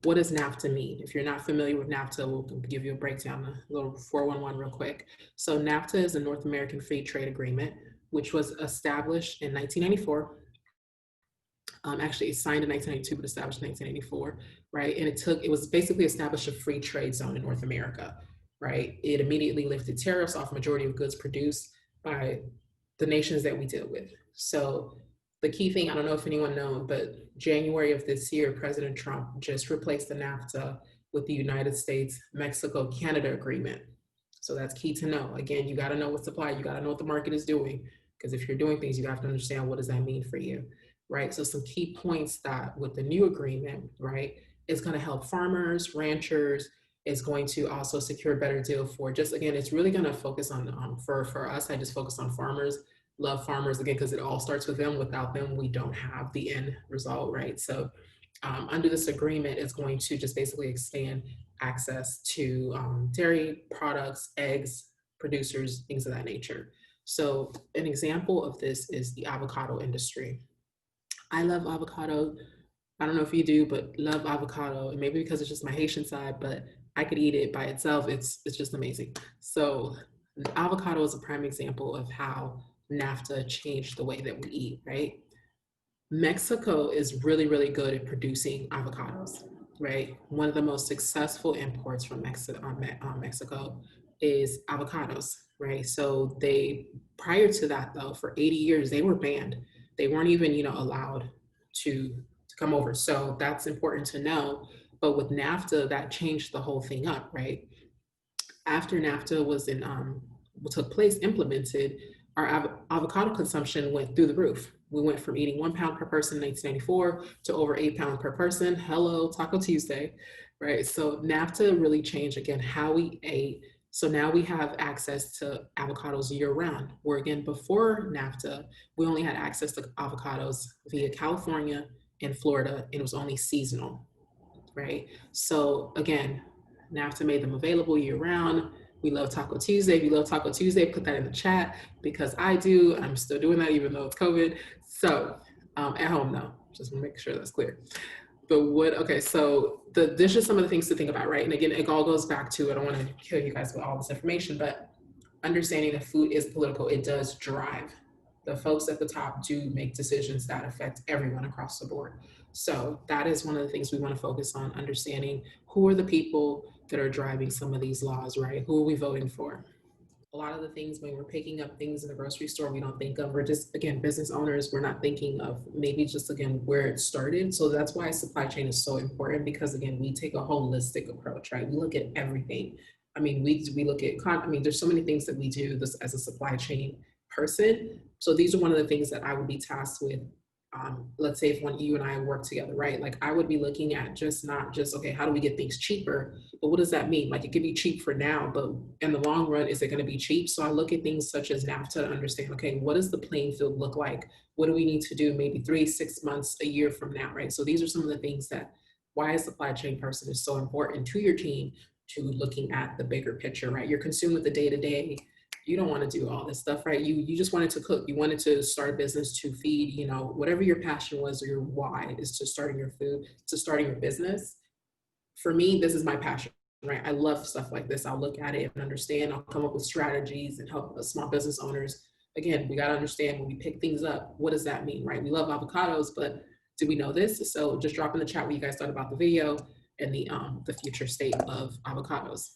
what does NAFTA mean? If you're not familiar with NAFTA, we'll give you a breakdown, a little 411 real quick. So NAFTA is a North American Free Trade Agreement, which was established in 1994. Actually, it signed in 1992, but established in 1984, right? And it was basically established a free trade zone in North America, right? It immediately lifted tariffs off majority of goods produced by the nations that we deal with. So the key thing, I don't know if anyone knows, but January of this year, President Trump just replaced the NAFTA with the United States, Mexico, Canada agreement. So that's key to know. Again, you got to know what supply, you got to know what the market is doing, because if you're doing things, you have to understand what does that mean for you, right? So some key points that with the new agreement, right, is going to help farmers, ranchers, is going to also secure a better deal for just, again, it's really going to focus on, for us, I just focus on farmers, love farmers again, because it all starts with them. Without them, we don't have the end result, right? So under this agreement, it's going to just basically expand access to dairy products, eggs, producers, things of that nature. So an example of this is the avocado industry. I love avocado. I don't know if you do, but love avocado. And maybe because it's just my Haitian side, but I could eat it by itself. It's just amazing. So avocado is a prime example of how NAFTA changed the way that we eat, right? Mexico is really, really good at producing avocados, right? One of the most successful imports from Mexico is avocados, right? So they, prior to that though, for 80 years, they were banned. They weren't even, allowed to come over. So that's important to know. But with NAFTA, that changed the whole thing up, right? After NAFTA was took place, implemented, our avocado consumption went through the roof. We went from eating 1 pound per person in 1994 to over 8 pounds per person. Hello, Taco Tuesday, right? So NAFTA really changed again how we ate. So now we have access to avocados year round. Where again, before NAFTA, we only had access to avocados via California and Florida, and it was only seasonal, right? So again, NAFTA made them available year round. We love Taco Tuesday. If you love Taco Tuesday, put that in the chat because I do. I'm still doing that even though it's COVID. So at home though, just want to make sure that's clear. But okay, so there's just some of the things to think about, right? And again, it all goes back to, I don't want to kill you guys with all this information, but understanding that food is political, it does drive. The folks at the top do make decisions that affect everyone across the board. So that is one of the things we want to focus on, understanding who are the people that are driving some of these laws, right? Who are we voting for? A lot of the things when we're picking up things in the grocery store, we don't think of, we're just, again, business owners, we're not thinking of maybe just, again, where it started. So that's why supply chain is so important because, again, we take a holistic approach, right? We look at everything. I mean, we look at, there's so many things that we do this as a supply chain person. So these are one of the things that I would be tasked with. Let's say if you and I work together, right? Like I would be looking at not just, okay, how do we get things cheaper? But what does that mean? Like it could be cheap for now, but in the long run, is it going to be cheap? So I look at things such as NAFTA to understand, okay, what does the playing field look like? What do we need to do maybe 3, 6 months, a year from now, right? So these are some of the things that why a supply chain person is so important to your team, to looking at the bigger picture, right? You're consumed with the day-to-day. You don't want to do all this stuff, right? You just wanted to cook. You wanted to start a business to feed, whatever your passion was or your why is to starting your food, to starting your business. For me, this is my passion, right? I love stuff like this. I'll look at it and understand. I'll come up with strategies and help small business owners. Again, we got to understand when we pick things up, what does that mean, right? We love avocados, but do we know this? So just drop in the chat what you guys thought about the video and the future state of avocados.